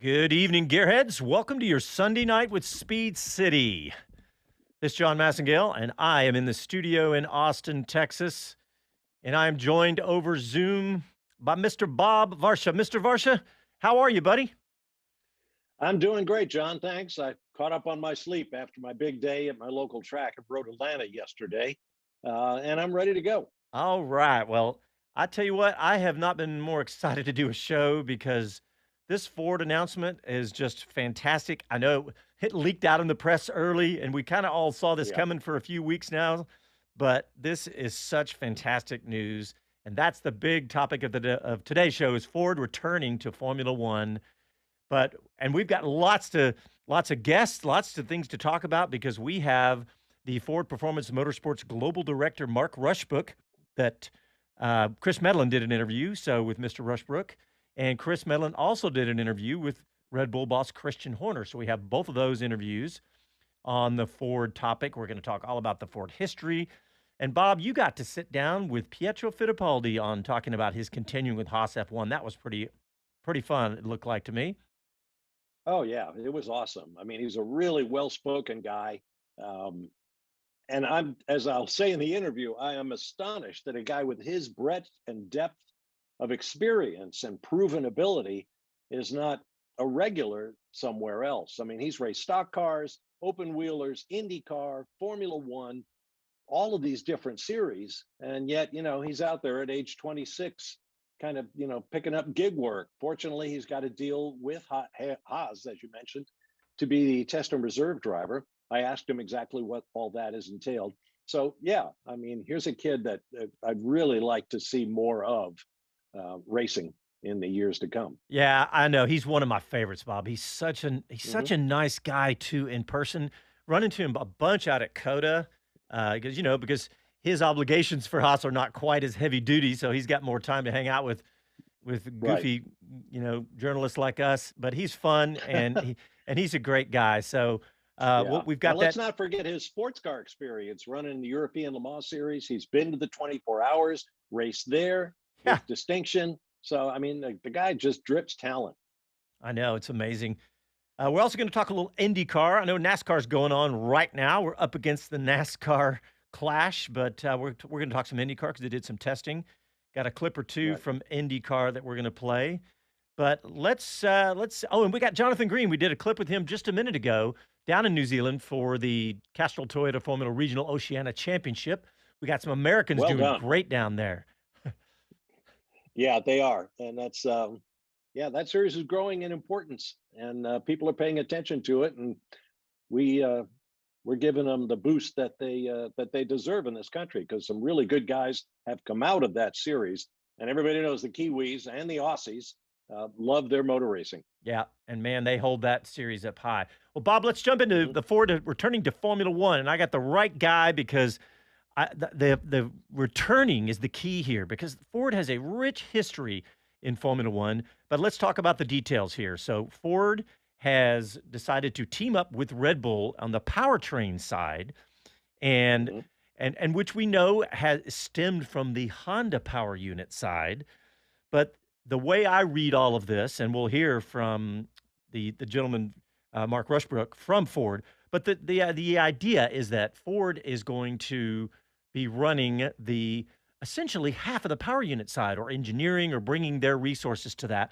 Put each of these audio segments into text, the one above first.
Good evening, Gearheads. Welcome to your Sunday night with Speed City. This is John Massengale, and I am in the studio in Austin, Texas, and I am joined over Zoom by Mr. Bob Varsha. Mr. Varsha, how are you, buddy? I'm doing great, John. Thanks. I caught up on my sleep after my big day at my local track in Road Atlanta yesterday, and I'm ready to go. All right. Well, I tell you what, I have not been more excited to do a show because this Ford announcement is just fantastic. I know it leaked out in the press early, and we kind of all saw this Yeah. coming for a few weeks now, but this is such fantastic news. And that's the big topic of of today's show is Ford returning to Formula One. And we've got lots of guests, lots of things to talk about because we have the Ford Performance Motorsports Global Director Mark Rushbrook that Chris Medlin did an interview with Mr. Rushbrook, and Chris Medlin also did an interview with Red Bull boss Christian Horner. So we have both of those interviews on the Ford topic. We're going to talk all about the Ford history. And Bob, you got to sit down with Pietro Fittipaldi on talking about his continuing with Haas F1. That was pretty fun. It looked like to me. Oh, yeah. It was awesome. I mean, he's a really well-spoken guy. Um, and as I'll say in the interview, I am astonished that a guy with his breadth and depth of experience and proven ability is not a regular somewhere else. I mean, he's raced stock cars, open wheelers, IndyCar, Formula One, all of these different series, and yet he's out there at age 26 kind of picking up gig work. Fortunately, he's got a deal with Haas, as you mentioned, to be the test and reserve driver. I asked him exactly what all that is entailed. So yeah, I mean, here's a kid that I'd really like to see more of racing in the years to come. Yeah, I know. He's one of my favorites, Bob. He's Hmm. such a nice guy too in person. Run into him a bunch out at Coda, because his obligations for Haas are not quite as heavy duty, so he's got more time to hang out with Right. goofy, journalists like us. But he's fun and he's a great guy. So Yeah. we've And got let's that. not forget his sports car experience running the European Le Mans series. He's been to the 24 hours, raced there Yeah, with distinction. So, I mean, the guy just drips talent. I know it's amazing. We're also going to talk a little IndyCar. I know NASCAR's going on right now. We're up against the NASCAR clash, but we're going to talk some IndyCar because they did some testing. Got a clip or two Right. from IndyCar that we're going to play. But let's. Oh, and we got Jonathan Green. We did a clip with him just a minute ago down in New Zealand for the Castrol Toyota Formula Regional Oceania Championship. We got some Americans Well doing done. great down there. Yeah, they are. And yeah, that series is growing in importance and people are paying attention to it. And we, we're giving them the boost that they deserve in this country because some really good guys have come out of that series, and everybody knows the Kiwis and the Aussies love their motor racing. Yeah, and man, they hold that series up high. Well, Bob, let's jump into Hmm. the Ford returning to Formula One, and I got the right guy because the returning is the key here because Ford has a rich history in Formula One. But let's talk about the details here. So Ford has decided to team up with Red Bull on the powertrain side, and Hmm. and which we know has stemmed from the Honda power unit side. But the way I read all of this, and we'll hear from the gentleman, Mark Rushbrook from Ford, but the idea is that Ford is going to be running the essentially half of the power unit side or engineering or bringing their resources to that.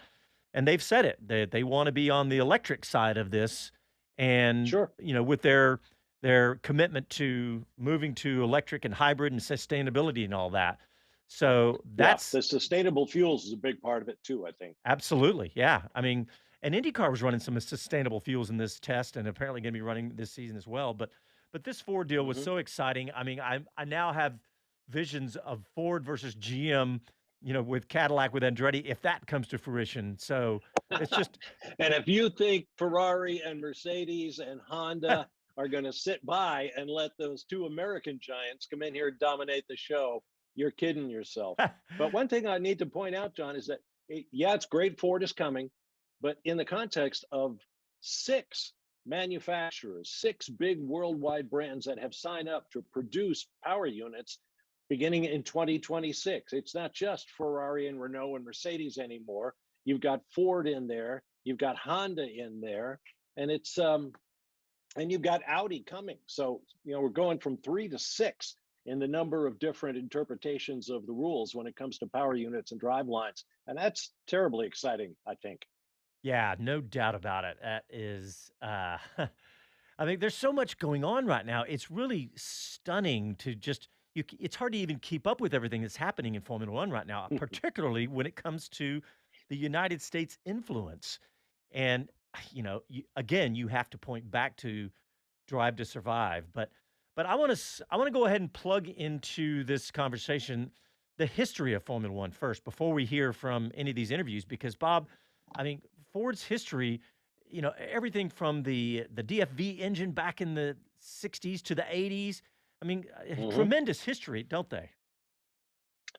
And they've said it that they want to be on the electric side of this, and Sure. with their commitment to moving to electric and hybrid and sustainability and all that. So Yeah, that's the sustainable fuels is a big part of it too, I think. absolutely, yeah. I mean, and IndyCar was running some sustainable fuels in this test, and apparently going to be running this season as well. But this Ford deal was Hmm. so exciting. I mean, I now have visions of Ford versus GM, with Cadillac with Andretti, if that comes to fruition. So it's just And if you think Ferrari and Mercedes and Honda are going to sit by and let those two American giants come in here and dominate the show, you're kidding yourself. But one thing I need to point out, John, is that yeah, it's great Ford is coming, but in the context of six manufacturers, six big worldwide brands that have signed up to produce power units beginning in 2026. It's not just Ferrari and Renault and Mercedes anymore. You've got Ford in there. You've got Honda in there, and it's and you've got Audi coming. So, we're going from 3 to 6 in the number of different interpretations of the rules when it comes to power units and drive lines. And that's terribly exciting, I think. Yeah, no doubt about it. That is, I mean, there's so much going on right now. It's really stunning to just, it's hard to even keep up with everything that's happening in Formula One right now, particularly when it comes to the United States influence. And, again, you have to point back to Drive to Survive. But I want to go ahead and plug into this conversation the history of Formula One first before we hear from any of these interviews, because Bob, I mean, Ford's history, everything from the DFV engine back in the 60s to the 80s. I mean, tremendous history, don't they?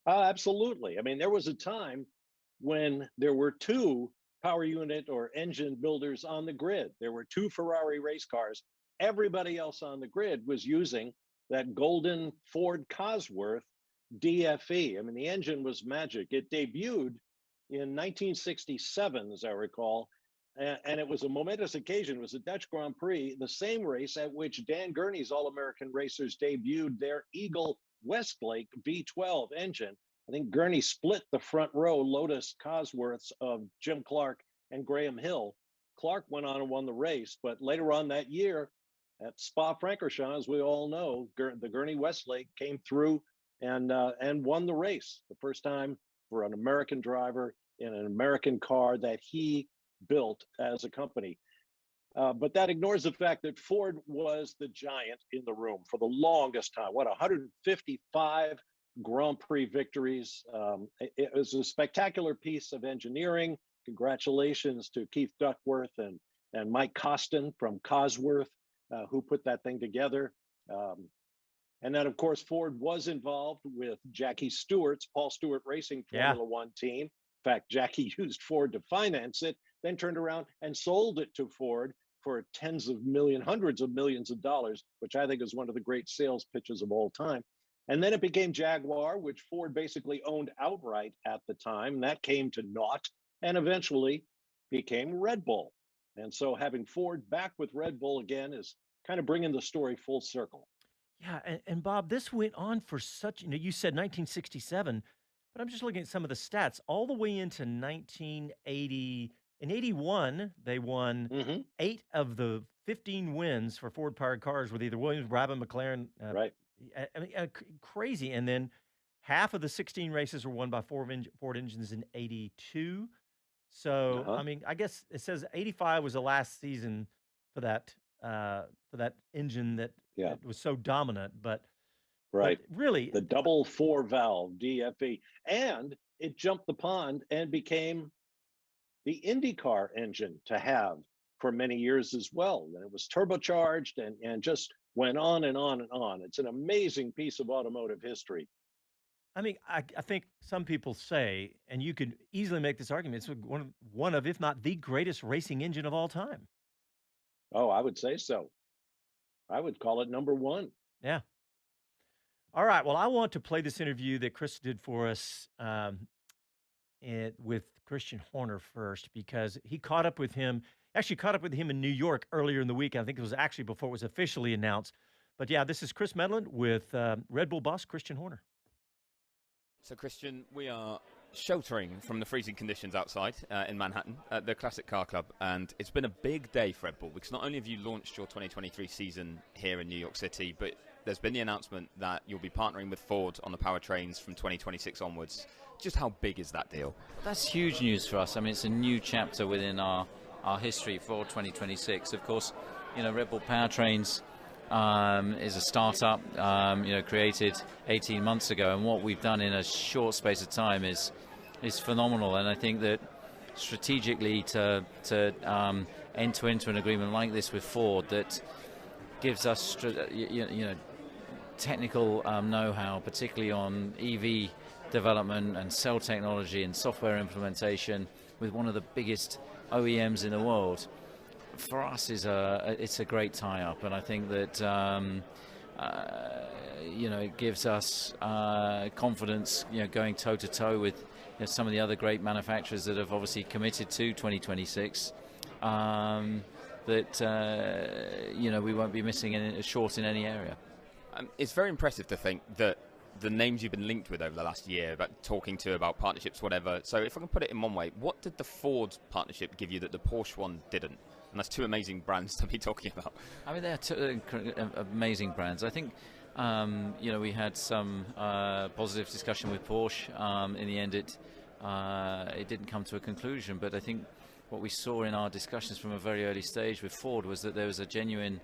Absolutely. I mean, there was a time when there were 2 power unit or engine builders on the grid. There were 2 Ferrari race cars. Everybody else on the grid was using that golden Ford Cosworth DFE. I mean, the engine was magic. It debuted in 1967, as I recall, and it was a momentous occasion. It was a Dutch Grand Prix, the same race at which Dan Gurney's All-American Racers debuted their Eagle Westlake V12 engine. I think Gurney split the front row Lotus Cosworths of Jim Clark and Graham Hill. Clark went on and won the race, but later on that year at Spa-Francorchamps, as we all know, the Gurney Westlake came through and won the race, the first time for an American driver in an American car that he built as a company. But that ignores the fact that Ford was the giant in the room for the longest time. 155 Grand Prix victories. It was a spectacular piece of engineering. Congratulations to Keith Duckworth and Mike Costin from Cosworth, who put that thing together. And then, of course, Ford was involved with Jackie Stewart's Paul Stewart Racing Formula One team. In fact, Jackie used Ford to finance it, then turned around and sold it to Ford for hundreds of millions of dollars, which I think is one of the great sales pitches of all time. And then it became Jaguar, which Ford basically owned outright at the time. That came to naught and eventually became Red Bull. And so having Ford back with Red Bull again is kind of bringing the story full circle. Yeah, and Bob, this went on for such, you said 1967, but I'm just looking at some of the stats all the way into 1980. In 81, they won 8 of the 15 wins for Ford-powered cars with either Williams, Brabham, McLaren. Right. I mean, crazy. And then half of the 16 races were won by Ford engines in 82. So, I mean, I guess it says 85 was the last season for that engine that was so dominant. But really, the double 4-valve DFE, and it jumped the pond and became the IndyCar engine to have for many years as well. And it was turbocharged and just went on and on and on. It's an amazing piece of automotive history. I mean, I think some people say, and you could easily make this argument, it's one of, if not the greatest racing engine of all time. Oh, I would say so. I would call it number 1. Yeah. All right. Well, I want to play this interview that Chris did for us with Christian Horner first, because he caught up with him in New York earlier in the week. I think it was actually before it was officially announced. But yeah, this is Chris Medland with Red Bull boss Christian Horner. So, Christian, we are sheltering from the freezing conditions outside in Manhattan at the Classic Car Club, and it's been a big day for Red Bull because not only have you launched your 2023 season here in New York City, but there's been the announcement that you'll be partnering with Ford on the powertrains from 2026 onwards. Just how big is that deal? That's huge news for us. I mean, it's a new chapter within our history for 2026. Of course, Red Bull Powertrains is a startup, created 18 months ago, and what we've done in a short space of time is phenomenal. And I think that strategically to enter into an agreement like this with Ford that gives us technical know-how, particularly on EV development and cell technology and software implementation with one of the biggest OEMs in the world, for us it's a great tie-up. And I think that it gives us confidence, going toe-to-toe with some of the other great manufacturers that have obviously committed to 2026. That we won't be missing short in any area. It's very impressive to think that the names you've been linked with over the last year, about talking to about partnerships, whatever. So if I can put it in one way, what did the Ford partnership give you that the Porsche one didn't? And that's two amazing brands to be talking about. I mean, they're two amazing brands. I think, we had some positive discussion with Porsche. In the end, it didn't come to a conclusion. But I think what we saw in our discussions from a very early stage with Ford was that there was a genuine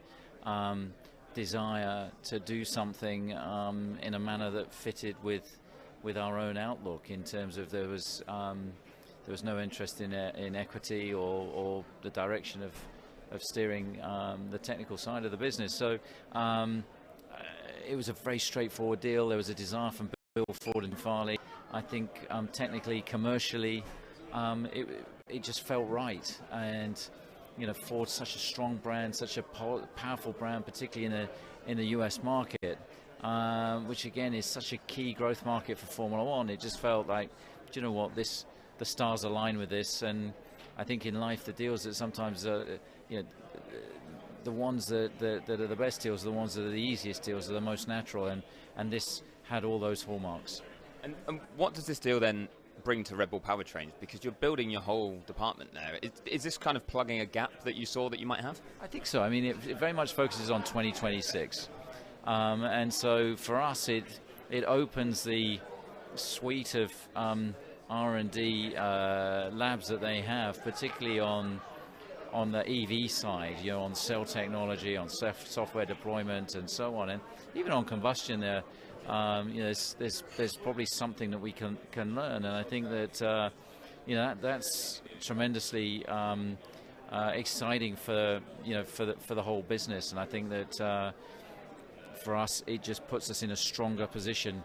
desire to do something in a manner that fitted with our own outlook, in terms of there was no interest in equity or the direction of steering the technical side of the business. So it was a very straightforward deal. There was a desire from Bill, Ford and Farley. I think technically, commercially, it just felt right. And Ford's such a strong brand, such a powerful brand, particularly in the US market, which again is such a key growth market for Formula One. It just felt like, do you know what, the stars align with this. And I think in life, the deals that sometimes the ones that are the best deals, the ones that are the easiest deals, are the most natural, and this had all those hallmarks. And what does this deal then bring to Red Bull Powertrains? Because you're building your whole department there. Is this kind of plugging a gap that you saw that you might have? I think so. I mean, it very much focuses on 2026. And so for us, it opens the suite of R&D labs that they have, particularly on the EV side, on cell technology, on software deployment, and so on, and even on combustion. There's probably something that we can learn, and I think that that's tremendously exciting for the whole business. And I think that for us, it just puts us in a stronger position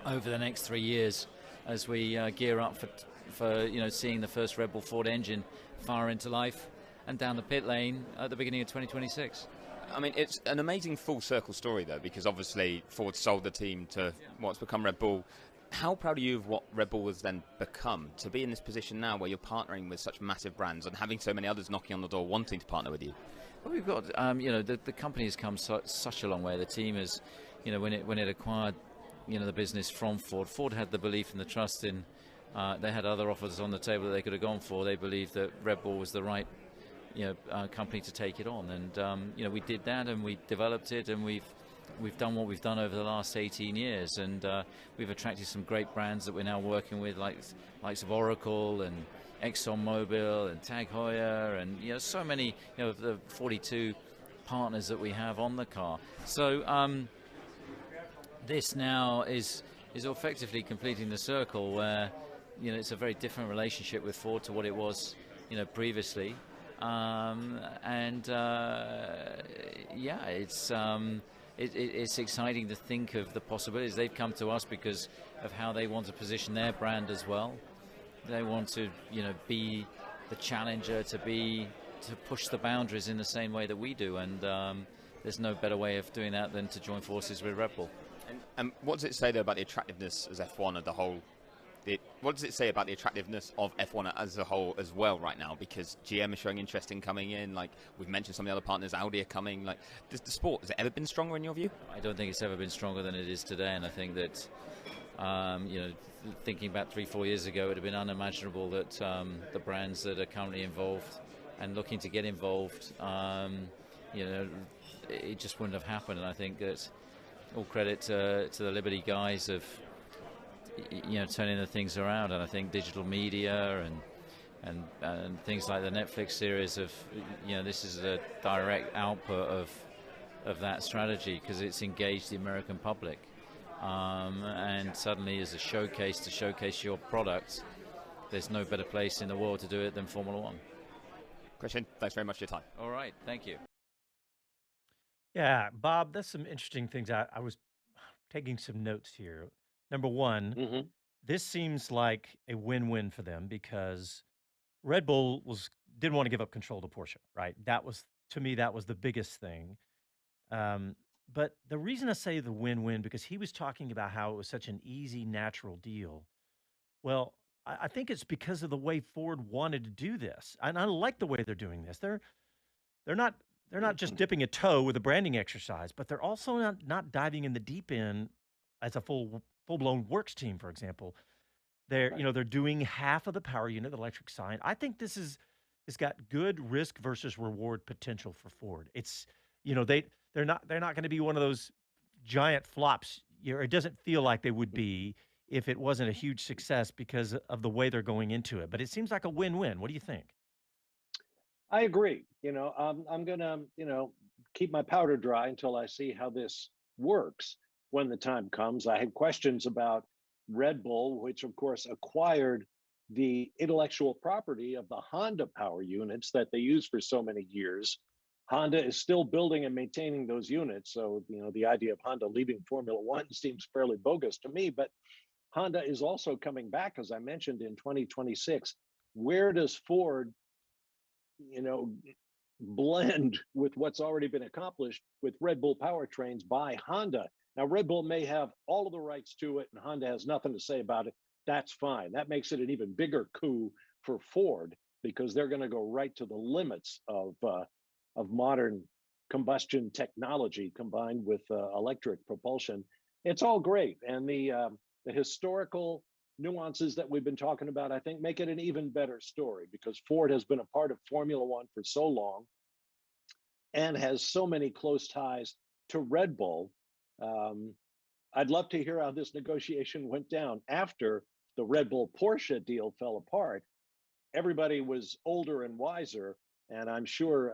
over the next 3 years as we gear up for seeing the first Red Bull Ford engine fire into life and down the pit lane at the beginning of 2026. I mean, it's an amazing full circle story, though, because obviously Ford sold the team to what's become Red Bull. How proud are you of what Red Bull has then become, to be in this position now where you're partnering with such massive brands and having so many others knocking on the door wanting to partner with you? Well, we've got, the company has come such a long way. The team has, when it acquired, the business from Ford, Ford had the belief and the trust in, they had other offers on the table that they could have gone for. They believed that Red Bull was the right company to take it on, and we did that, and we developed it, and we've done what we've done over the last 18 years, and we've attracted some great brands that we're now working with, likes of Oracle and ExxonMobil and Tag Heuer, and so many of the 42 partners that we have on the car. So this now is effectively completing the circle, where it's a very different relationship with Ford to what it was previously. It's exciting to think of the possibilities. They've come to us because of how they want to position their brand as well. They want to, be the challenger, to push the boundaries in the same way that we do. And there's no better way of doing that than to join forces with Red Bull. And what does it say, though, about the attractiveness as F1 as a whole? What does it say about the attractiveness of F1 as a whole as well right now? Because GM is showing interest in coming in. Like we've mentioned, some of the other partners, Audi are coming. Like, the sport, has it ever been stronger in your view? I don't think it's ever been stronger than it is today. And I think that, thinking back 3-4 years ago, it would have been unimaginable that the brands that are currently involved and looking to get involved, it just wouldn't have happened. And I think that all credit to the Liberty guys of turning the things around, and I think digital media and things like the Netflix series of this is a direct output of that strategy, because it's engaged the American public, and suddenly as a showcase to showcase your products, there's no better place in the world to do it than Formula One. Christian, thanks very much for your time. All right, thank you. Yeah, Bob, that's some interesting things. I was taking some notes here. Number one, this seems like a win-win for them, because Red Bull didn't want to give up control to Porsche, right? That was, to me, that was the biggest thing. But the reason I say the win-win, because he was talking about how it was such an easy, natural deal. Well, I think it's because of the way Ford wanted to do this, and I like the way they're doing this. They're not they're not just dipping a toe with a branding exercise, but they're also not diving in the deep end as a full blown works team. For example, they're Right. they're doing half of the power unit, the electric sign. I think this is it's got good risk versus reward potential for Ford. It's they're not going to be one of those giant flops. It doesn't feel like they would be if it wasn't a huge success because of the way they're going into it. But it seems like a win-win. What do you think? I agree. I'm gonna, keep my powder dry until I see how this works when the time comes. I had questions about Red Bull, which of course acquired the intellectual property of the Honda power units that they used for so many years. Honda is still building and maintaining those units. So, the idea of Honda leaving Formula One seems fairly bogus to me, but Honda is also coming back, as I mentioned, in 2026. Where does Ford you know, blend with what's already been accomplished with Red Bull powertrains by Honda? Now, Red Bull may have all of the rights to it, and Honda has nothing to say about it. That's fine. That makes it an even bigger coup for Ford because they're going to go right to the limits of modern combustion technology combined with electric propulsion. It's all great, and the historical nuances that we've been talking about, I think, make it an even better story because Ford has been a part of Formula One for so long and has so many close ties to Red Bull. Um, I'd love to hear how this negotiation went down after the Red Bull Porsche deal fell apart. Everybody was older and wiser, and I'm sure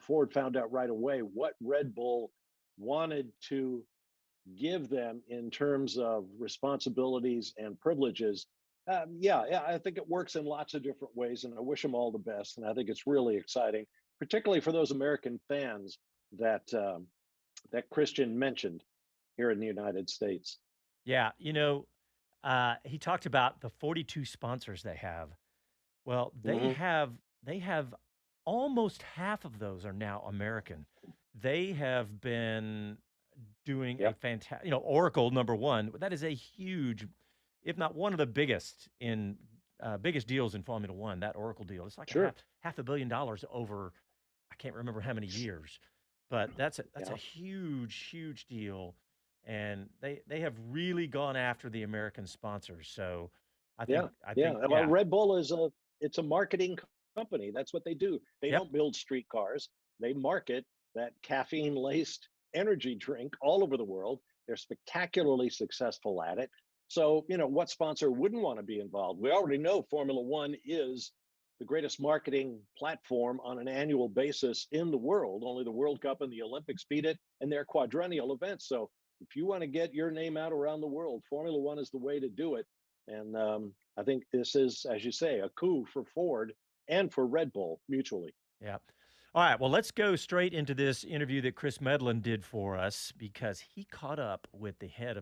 Ford found out right away what Red Bull wanted to give them in terms of responsibilities and privileges. Yeah, I think it works in lots of different ways, and I wish them all the best. And I think it's really exciting, particularly for those American fans that Christian mentioned here in the United States. Yeah, he talked about the 42 sponsors they have. Well, Hmm. they have almost half of those are now American. They have been doing a Yep, fantastic, Oracle number one. That is a huge, if not one of the biggest deals in Formula One. That Oracle deal, it's like a sure. half $1 billion over. I can't remember how many years, but that's a Yeah, huge deal, and they have really gone after the American sponsors. So I yeah. think Well, yeah, Red Bull it's a marketing company. That's what they do. They yep. don't build street cars. They market that caffeine laced energy drink all over the world. They're spectacularly successful at it. So, what sponsor wouldn't want to be involved? We already know Formula One is the greatest marketing platform on an annual basis in the world. Only the World Cup and the Olympics beat it, and they're quadrennial events. So, if you want to get your name out around the world, Formula One is the way to do it. And I think this is, as you say, a coup for Ford and for Red Bull mutually. Yeah. All right. Well, let's go straight into this interview that Chris Medlin did for us because he caught up with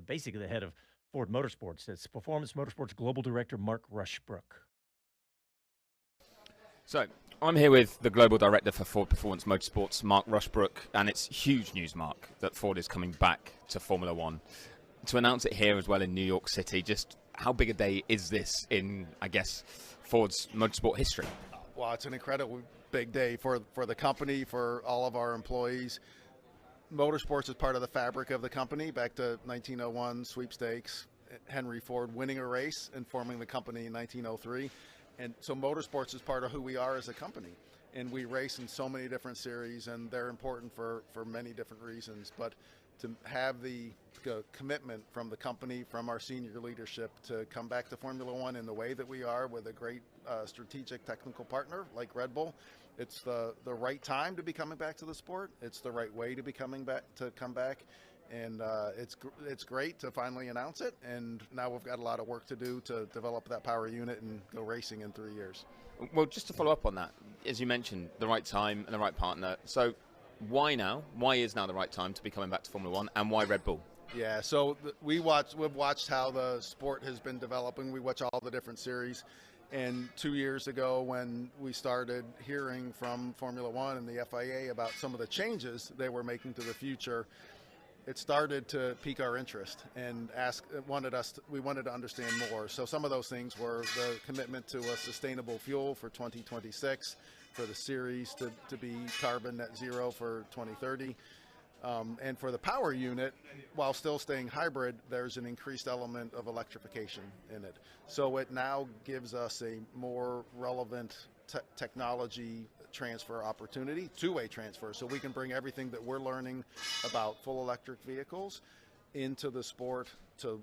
basically the head of Ford Motorsports. It's Performance Motorsports Global Director Mark Rushbrook. So, I'm here with the Global Director for Ford Performance Motorsports, Mark Rushbrook, and it's huge news, Mark, that Ford is coming back to Formula One. To announce it here as well in New York City, just how big a day is this in, I guess, Ford's motorsport history? Well, it's an incredible big day for the company, for all of our employees. Motorsports is part of the fabric of the company. Back to 1901 sweepstakes, Henry Ford winning a race and forming the company in 1903. And so motorsports is part of who we are as a company. And we race in so many different series, and they're important for many different reasons. But to have the commitment from the company, from our senior leadership, to come back to Formula One in the way that we are with a great strategic technical partner like Red Bull, it's the right time to be coming back to the sport. It's the right way to be come back, and it's great to finally announce it. And now we've got a lot of work to do to develop that power unit and go racing in 3 years. Well, just to follow up on that, as you mentioned, the right time and the right partner. So why now? Why is now the right time to be coming back to Formula One, and why Red Bull? Yeah, so we've watched how the sport has been developing. We watch all the different series. And 2 years ago, when we started hearing from Formula One and the FIA about some of the changes they were making to the future, it started to pique our interest and we wanted to understand more. So some of those things were the commitment to a sustainable fuel for 2026, for the series to be carbon net zero for 2030. And for the power unit, while still staying hybrid, there's an increased element of electrification in it. So it now gives us a more relevant technology transfer opportunity, two-way transfer, so we can bring everything that we're learning about full electric vehicles into the sport to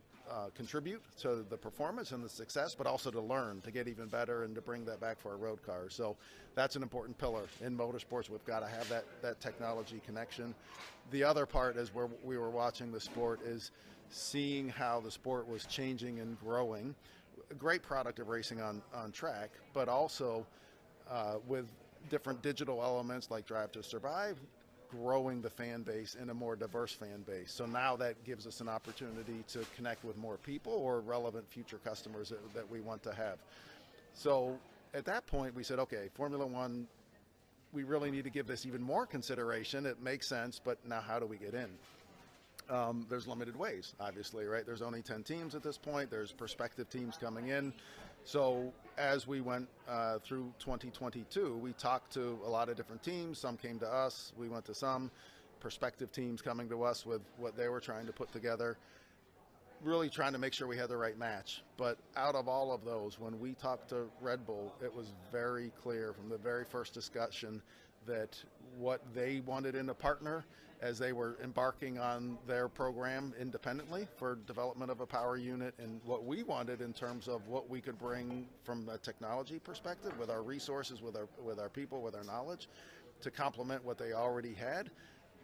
contribute to the performance and the success, but also to learn, to get even better, and to bring that back for our road cars. So that's an important pillar in motorsports. We've got to have that technology connection. The other part, as we were watching the sport, is seeing how the sport was changing and growing. A great product of racing on track, but also with different digital elements like Drive to Survive, growing the fan base in a more diverse fan base. So now that gives us an opportunity to connect with more people or relevant future customers that we want to have. So at that point we said, okay, Formula One, we really need to give this even more consideration. It makes sense, but now how do we get in? There's limited ways, obviously, right? There's only 10 teams at this point. There's prospective teams coming in. So as we went through 2022, we talked to a lot of different teams. Some came to us. We went to some prospective teams coming to us with what they were trying to put together, really trying to make sure we had the right match. But out of all of those, when we talked to Red Bull, it was very clear from the very first discussion that what they wanted in a partner as they were embarking on their program independently for development of a power unit, and what we wanted in terms of what we could bring from a technology perspective with our resources, with our people, with our knowledge to complement what they already had.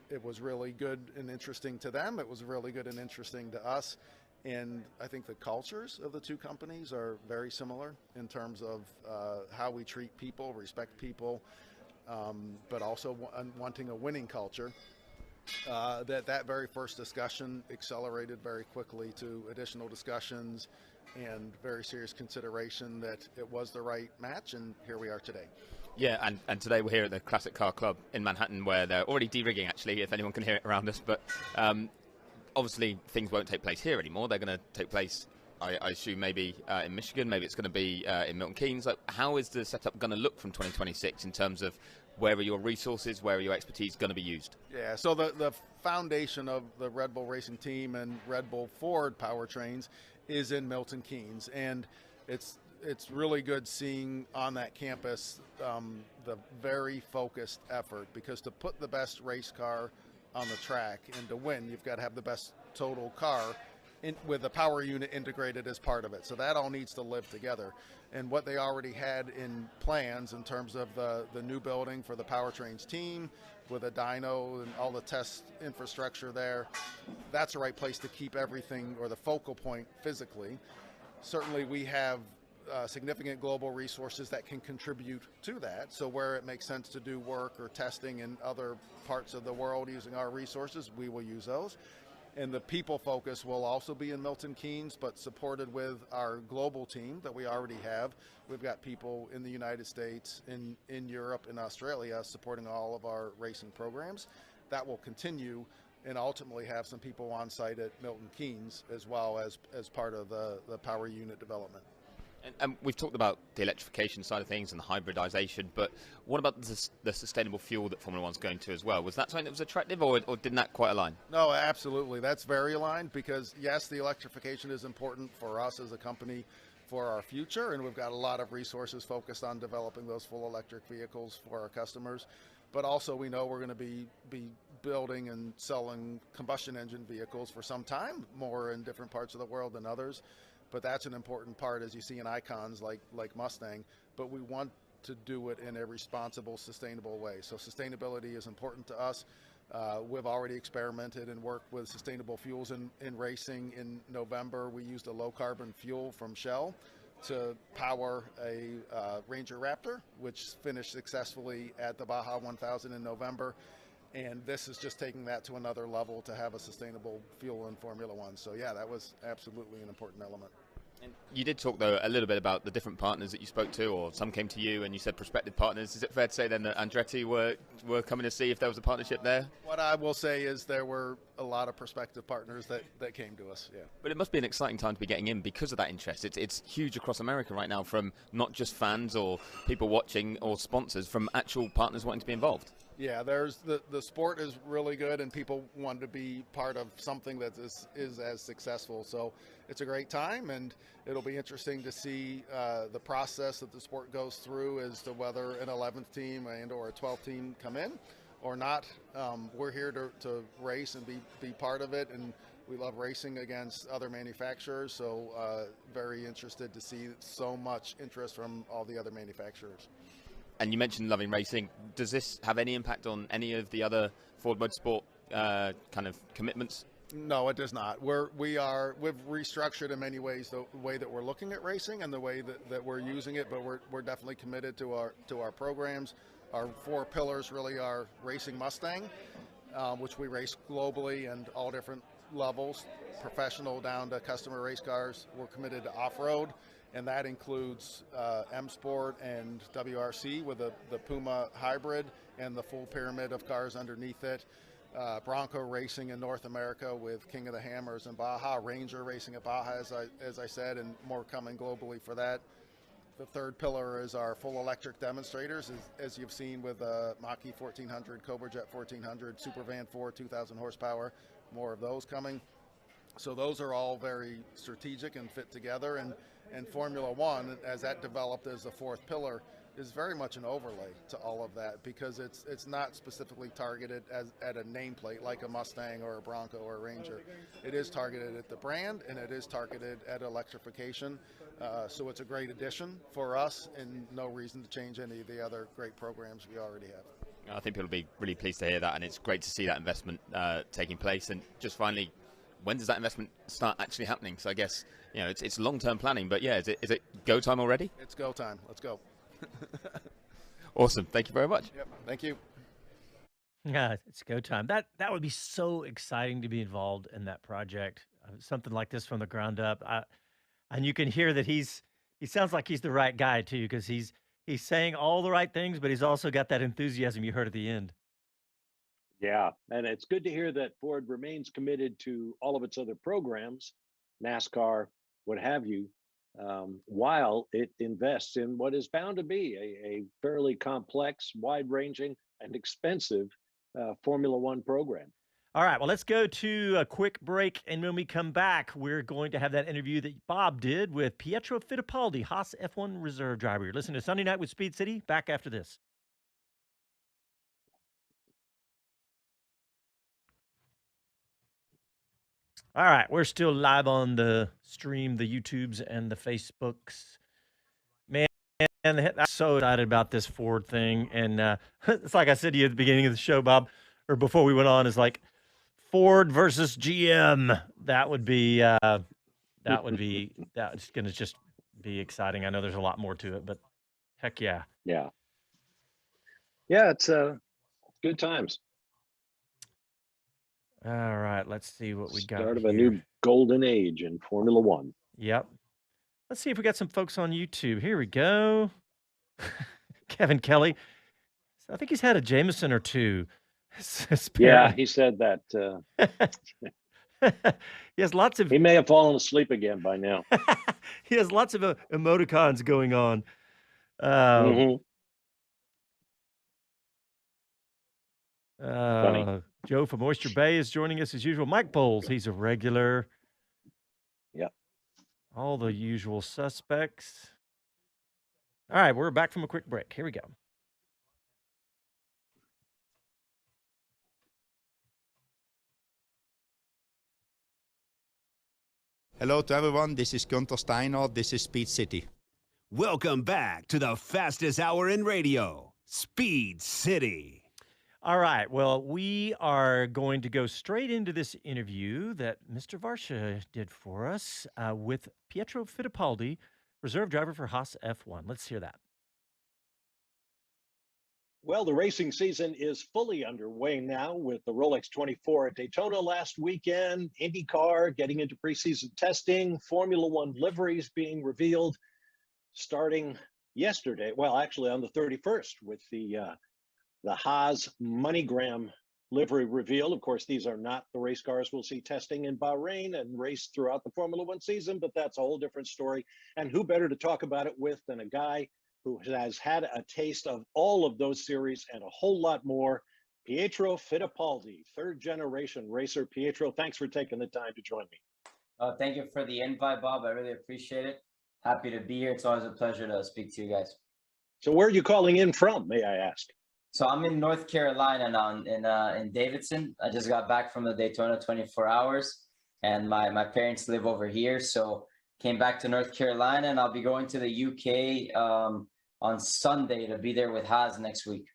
It was really good and interesting to them. It was really good and interesting to us. And I think the cultures of the two companies are very similar in terms of how we treat people, respect people, but also wanting a winning culture. That very first discussion accelerated very quickly to additional discussions and very serious consideration that it was the right match, and here we are today. Yeah, and today we're here at the Classic Car Club in Manhattan, where they're already de-rigging, actually, if anyone can hear it around us. But obviously things won't take place here anymore. They're going to take place, I assume, maybe in Michigan, maybe it's going to be in Milton Keynes. Like, how is the setup going to look from 2026 in terms of where are your resources, where are your expertise going to be used? Yeah, so the foundation of the Red Bull racing team and Red Bull Ford powertrains is in Milton Keynes, and it's really good seeing on that campus the very focused effort, because to put the best race car on the track and to win, you've got to have the best total car with the power unit integrated as part of it. So that all needs to live together. And what they already had in plans in terms of the new building for the powertrains team with a dyno and all the test infrastructure there, that's the right place to keep everything, or the focal point physically. Certainly we have significant global resources that can contribute to that. So where it makes sense to do work or testing in other parts of the world using our resources, we will use those. And the people focus will also be in Milton Keynes, but supported with our global team that we already have. We've got people in the United States, in Europe, in Australia, supporting all of our racing programs. That will continue, and ultimately have some people on site at Milton Keynes as well as part of the power unit development. And we've talked about the electrification side of things and the hybridization, but what about the sustainable fuel that Formula One's going to as well? Was that something that was attractive, or didn't that quite align? No, absolutely. That's very aligned, because yes, the electrification is important for us as a company for our future, and we've got a lot of resources focused on developing those full electric vehicles for our customers. But also we know we're going to be building and selling combustion engine vehicles for some time, more in different parts of the world than others. But that's an important part, as you see in icons like Mustang, but we want to do it in a responsible, sustainable way. So sustainability is important to us. We've already experimented and worked with sustainable fuels in racing. In November, we used a low-carbon fuel from Shell to power a Ranger Raptor, which finished successfully at the Baja 1000 in November. And this is just taking that to another level to have a sustainable fuel in Formula One. So yeah, that was absolutely an important element. And you did talk, though, a little bit about the different partners that you spoke to, or some came to you and you said prospective partners. Is it fair to say then that Andretti were coming to see if there was a partnership there? What I will say is there were a lot of prospective partners that came to us. Yeah. But it must be an exciting time to be getting in because of that interest. It's huge across America right now, from not just fans or people watching or sponsors, from actual partners wanting to be involved. Yeah, there's the sport is really good, and people want to be part of something that is as successful. So it's a great time, and it'll be interesting to see the process that the sport goes through as to whether an 11th team and or a 12th team come in or not. We're here to race and be part of it, and we love racing against other manufacturers. So very interested to see so much interest from all the other manufacturers. And you mentioned loving racing. Does this have any impact on any of the other Ford Motorsport kind of commitments? No, it does not. We've restructured in many ways the way that we're looking at racing and the way that we're using it, but we're definitely committed to our programs. Our 4 pillars really are racing Mustang, which we race globally and all different levels, professional down to customer race cars. We're committed to off-road, and that includes M Sport and WRC with the Puma hybrid and the full pyramid of cars underneath it. Bronco racing in North America with King of the Hammers and Baja, Ranger racing at Baja, as I said, and more coming globally for that. The third pillar is our full electric demonstrators, as you've seen with Mach-E 1400, Cobra Jet 1400, Supervan 4, 2,000 horsepower, more of those coming. So those are all very strategic and fit together, and Formula One, as that developed as the 4th pillar, is very much an overlay to all of that, because it's not specifically targeted at a nameplate like a Mustang or a Bronco or a Ranger. It is targeted at the brand, and it is targeted at electrification. So it's a great addition for us, and no reason to change any of the other great programs we already have. I think people will be really pleased to hear that, and it's great to see that investment taking place. And just finally, when does that investment start actually happening? So I guess, it's long-term planning, but yeah, is it go time already? It's go time. Let's go. Awesome. Thank you very much. Yep. Thank you. Yeah, it's go time. That would be so exciting to be involved in that project, something like this from the ground up. And you can hear that he sounds like he's the right guy too, because he's saying all the right things, but he's also got that enthusiasm you heard at the end. Yeah, and it's good to hear that Ford remains committed to all of its other programs, NASCAR, what have you, while it invests in what is bound to be a fairly complex, wide-ranging, and expensive Formula One program. All right, well, let's go to a quick break, and when we come back, we're going to have that interview that Bob did with Pietro Fittipaldi, Haas F1 reserve driver. You're listening to Sunday Night with Speed City. Back after this. All right, we're still live on the stream, the YouTubes and the Facebooks. Man, I'm so excited about this Ford thing. And it's like I said to you at the beginning of the show, Bob, or before we went on, is like Ford versus GM. That's going to just be exciting. I know there's a lot more to it, but heck yeah. Yeah. Yeah, it's good times. All right, let's see what we got. Start of a new golden age in Formula One. Yep. Let's see if we got some folks on YouTube. Here we go. Kevin Kelly. I think he's had a Jameson or two. Yeah, he said that. He has lots of. He may have fallen asleep again by now. He has lots of emoticons going on. Funny. Joe from Oyster Bay is joining us as usual. Mike Bowles, he's a regular. Yep. All the usual suspects. All right, we're back from a quick break. Here we go. Hello to everyone, this is Gunther Steiner, this is Speed City. Welcome back to the fastest hour in radio, Speed City. All right, well, we are going to go straight into this interview that Mr. Varsha did for us with Pietro Fittipaldi, reserve driver for Haas F1. Let's hear that. Well, the racing season is fully underway now with the Rolex 24 at Daytona last weekend, IndyCar getting into preseason testing, Formula One liveries being revealed starting yesterday. Well, actually on the 31st with the Haas MoneyGram livery reveal. Of course, these are not the race cars we'll see testing in Bahrain and race throughout the Formula One season, but that's a whole different story. And who better to talk about it with than a guy who has had a taste of all of those series and a whole lot more, Pietro Fittipaldi, third generation racer. Pietro, thanks for taking the time to join me. Thank you for the invite, Bob. I really appreciate it. Happy to be here. It's always a pleasure to speak to you guys. So where are you calling in from, may I ask? So I'm in North Carolina now, in Davidson. I just got back from the Daytona 24 hours, and my parents live over here. So came back to North Carolina, and I'll be going to the UK on Sunday to be there with Haas next week.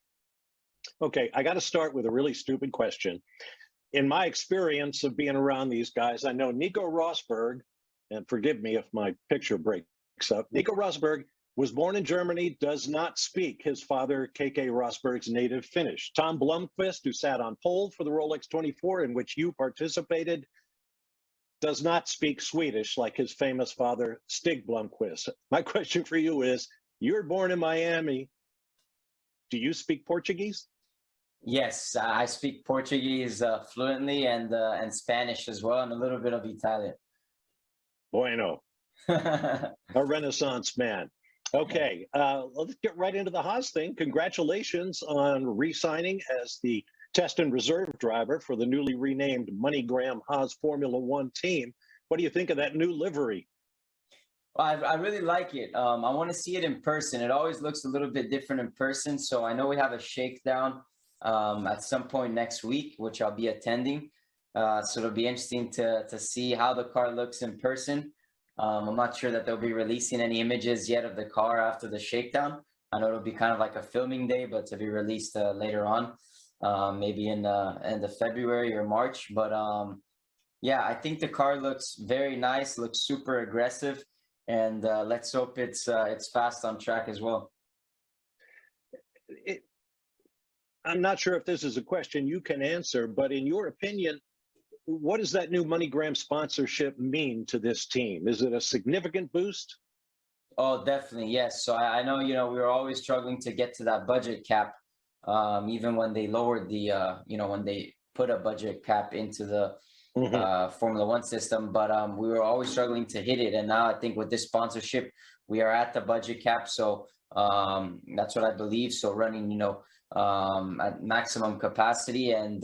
Okay, I got to start with a really stupid question. In my experience of being around these guys, I know Nico Rosberg, and forgive me if my picture breaks up, Nico Rosberg was born in Germany, does not speak his father, K.K. Rosberg's native Finnish. Tom Blomqvist, who sat on pole for the Rolex 24, in which you participated, does not speak Swedish like his famous father, Stig Blomqvist. My question for you is, you were born in Miami. Do you speak Portuguese? Yes, I speak Portuguese fluently and Spanish as well, and a little bit of Italian. Bueno. A Renaissance man. Okay, let's get right into the Haas thing. Congratulations on re-signing as the test and reserve driver for the newly renamed MoneyGram Haas Formula One team. What do you think of that new livery? Well, I really like it. I want to see it in person. It always looks a little bit different in person. So I know we have a shakedown at some point next week, which I'll be attending. So it'll be interesting to see how the car looks in person. I'm not sure that they'll be releasing any images yet of the car after the shakedown. I know it'll be kind of like a filming day, but to be released later on, maybe in the February or March. But yeah, I think the car looks very nice, looks super aggressive, and let's hope it's fast on track as well. I'm not sure if this is a question you can answer, but in your opinion, what does that new MoneyGram sponsorship mean to this team? Is it a significant boost? Oh, definitely, yes. So I know, we were always struggling to get to that budget cap, even when they lowered the, when they put a budget cap into the Formula One system. But we were always struggling to hit it. And now I think with this sponsorship, we are at the budget cap. So that's what I believe. So running, at maximum capacity, and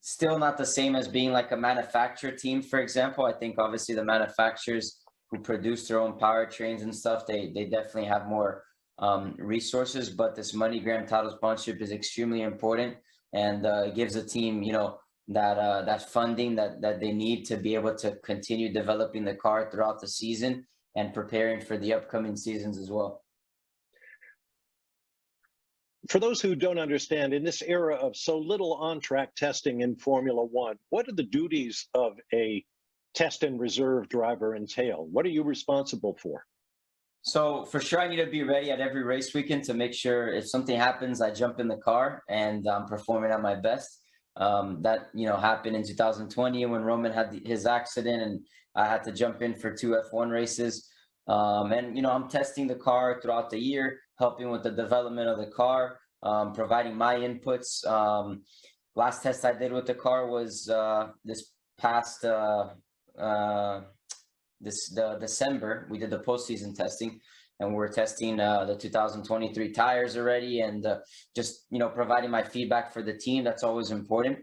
still not the same as being like a manufacturer team, for example. I think obviously the manufacturers who produce their own powertrains and stuff, they definitely have more resources, but this MoneyGram title sponsorship is extremely important, and it gives a team, that funding that they need to be able to continue developing the car throughout the season and preparing for the upcoming seasons as well. For those who don't understand, in this era of so little on-track testing in Formula One, what do the duties of a test and reserve driver entail? What are you responsible for? So for sure, I need to be ready at every race weekend to make sure if something happens, I jump in the car and I'm performing at my best. That, happened in 2020 when Roman had his accident and I had to jump in for 2 F1 races. And, I'm testing the car throughout the year, helping with the development of the car, providing my inputs. Last test I did with the car was this past December. We did the postseason testing, and we're testing the 2023 tires already, and just providing my feedback for the team. That's always important,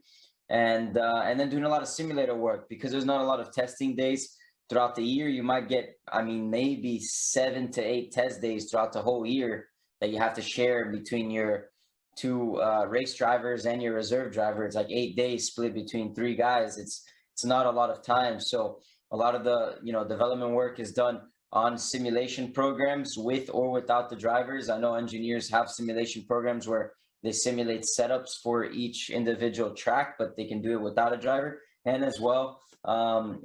and then doing a lot of simulator work, because there's not a lot of testing days throughout the year. You might get, maybe 7 to 8 test days throughout the whole year that you have to share between your 2 race drivers and your reserve driver. It's like 8 days split between 3 guys. It's not a lot of time. So a lot of the development work is done on simulation programs with or without the drivers. I know engineers have simulation programs where they simulate setups for each individual track, but they can do it without a driver, and as well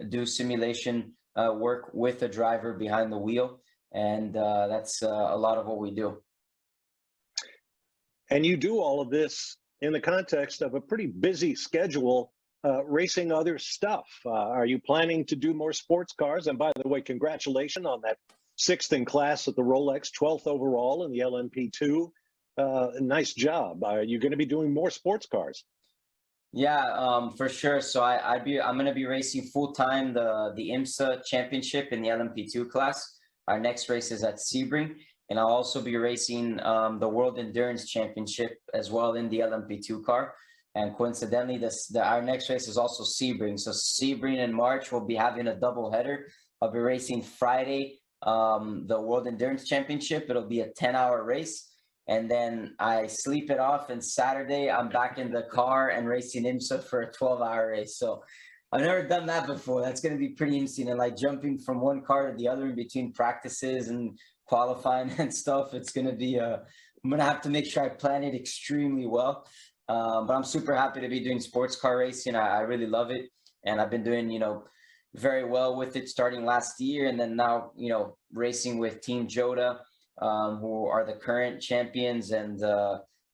do simulation work with a driver behind the wheel. And that's a lot of what we do. And you do all of this in the context of a pretty busy schedule, racing other stuff. Are you planning to do more sports cars? And by the way, congratulations on that 6th in class at the Rolex, 12th overall in the LMP2. Nice job. Are you going to be doing more sports cars? Yeah, for sure. So I'm going to be racing full time the IMSA championship in the LMP2 class. Our next race is at Sebring, and I'll also be racing the World Endurance Championship as well in the LMP2 car. And coincidentally, our next race is also Sebring. So Sebring in March, we'll be having a double header. I'll be racing Friday, the World Endurance Championship. It'll be a 10-hour race. And then I sleep it off, and Saturday I'm back in the car and racing IMSA for a 12-hour race. So I've never done that before. That's going to be pretty interesting. And like jumping from one car to the other in between practices and qualifying and stuff, it's going to be I'm going to have to make sure I plan it extremely well. But I'm super happy to be doing sports car racing. I really love it. And I've been doing, very well with it starting last year. And then now, racing with Team Joda, who are the current champions, and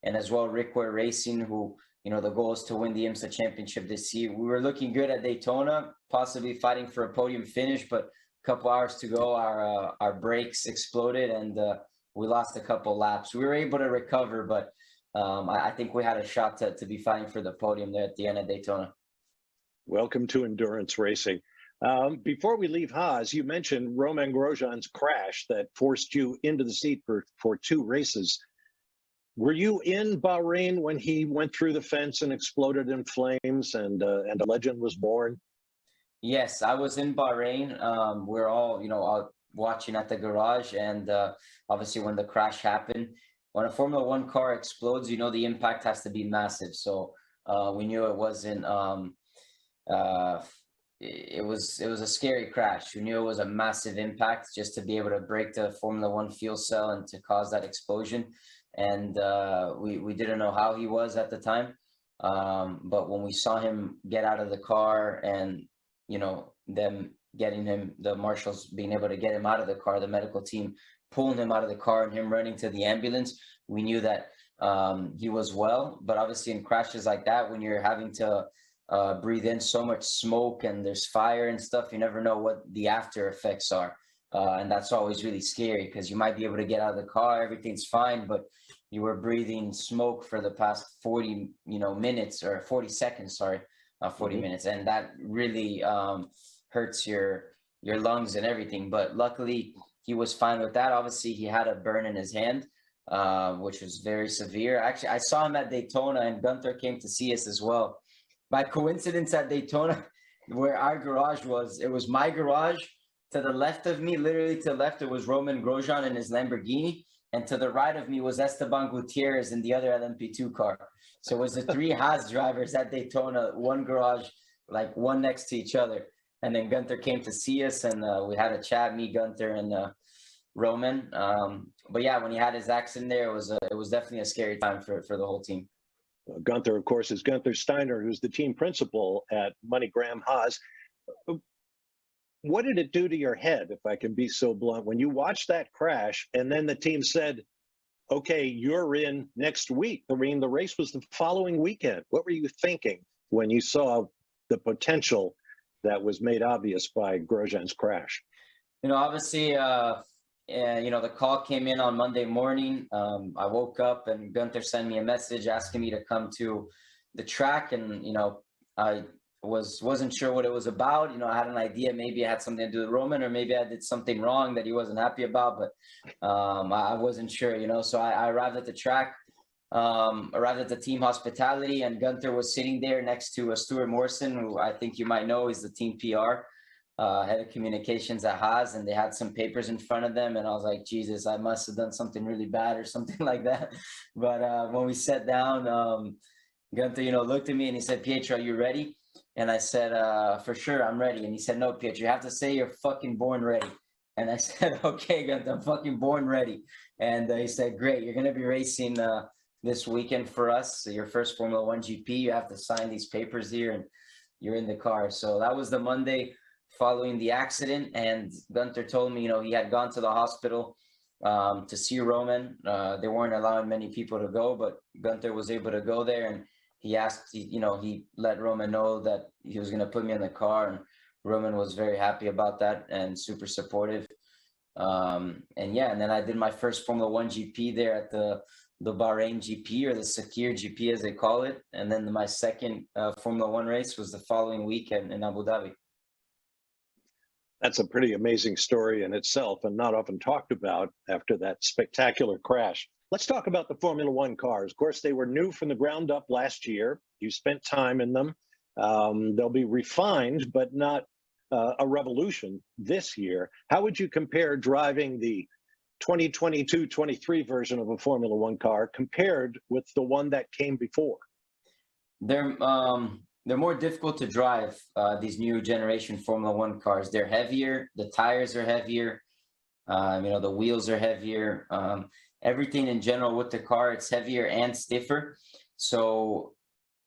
as well Rickware Racing, who, the goal is to win the IMSA championship this year. We were looking good at Daytona, possibly fighting for a podium finish, but a couple hours to go, our brakes exploded, and we lost a couple laps. We were able to recover, but I think we had a shot to be fighting for the podium there at the end of Daytona. Welcome to endurance racing. Before we leave Haas, you mentioned Romain Grosjean's crash that forced you into the seat for 2 races. Were you in Bahrain when he went through the fence and exploded in flames and a legend was born? Yes, I was in Bahrain. We're all, watching at the garage, and obviously when the crash happened, when a Formula One car explodes, the impact has to be massive. So we knew it wasn't. It was a scary crash. We knew it was a massive impact just to be able to break the Formula One fuel cell and to cause that explosion. And we didn't know how he was at the time. But when we saw him get out of the car and, them getting him, the marshals being able to get him out of the car, the medical team pulling him out of the car and him running to the ambulance, we knew that he was well. But obviously in crashes like that, when you're having to breathe in so much smoke and there's fire and stuff, you never know what the after effects are. And that's always really scary, because you might be able to get out of the car, everything's fine, but you were breathing smoke for the past 40 minutes, or 40 seconds, sorry, 40 minutes. And that really hurts your lungs and everything. But luckily he was fine with that. Obviously he had a burn in his hand, which was very severe. Actually, I saw him at Daytona, and Gunther came to see us as well. By coincidence, at Daytona, where our garage was, it was my garage. To the left of me, literally to the left, it was Romain Grosjean in his Lamborghini. And to the right of me was Esteban Gutierrez in the other LMP2 car. So it was the 3 Haas drivers at Daytona, one garage, like one next to each other. And then Gunther came to see us, and we had a chat, me, Gunther, and Roman. But yeah, when he had his accident there, it was definitely a scary time for the whole team. Gunther, of course, is Gunther Steiner, who's the team principal at MoneyGram Haas. What did it do to your head, if I can be so blunt, when you watched that crash and then the team said, okay, you're in next week? I mean, the race was the following weekend. What were you thinking when you saw the potential that was made obvious by Grosjean's crash? Obviously, the call came in on Monday morning. I woke up and Gunther sent me a message asking me to come to the track, and I wasn't sure what it was about. I had an idea, maybe I had something to do with Roman, or maybe I did something wrong that he wasn't happy about, but I wasn't sure. So I arrived at the track, arrived at the team hospitality, and Gunther was sitting there next to Stuart Morrison, who I think you might know is the team PR. Head of communications at Haas, and they had some papers in front of them, and I was like, Jesus, I must have done something really bad or something like that. But when we sat down, Gunther, looked at me and he said, Pietro, are you ready? And I said, for sure, I'm ready. And he said, no, Pietro, you have to say you're fucking born ready. And I said, okay, Gunther, I'm fucking born ready. And he said, great, you're going to be racing this weekend for us. So your first Formula One GP, you have to sign these papers here, and you're in the car. So that was the Monday following the accident, and Gunther told me, he had gone to the hospital to see Roman. They weren't allowing many people to go, but Gunther was able to go there, and he asked, he let Roman know that he was going to put me in the car, and Roman was very happy about that and super supportive. And then I did my first Formula One GP there at the the Bahrain GP, or the Sakir GP as they call it. And then my second Formula One race was the following weekend in Abu Dhabi. That's a pretty amazing story in itself, and not often talked about after that spectacular crash. Let's talk about the Formula One cars. Of course, they were new from the ground up last year. You spent time in them. They'll be refined, but not a revolution this year. How would you compare driving the 2022-23 version of a Formula One car compared with the one that came before? They're more difficult to drive, these new generation Formula One cars. They're heavier, the tires are heavier, the wheels are heavier. Everything in general with the car, it's heavier and stiffer. So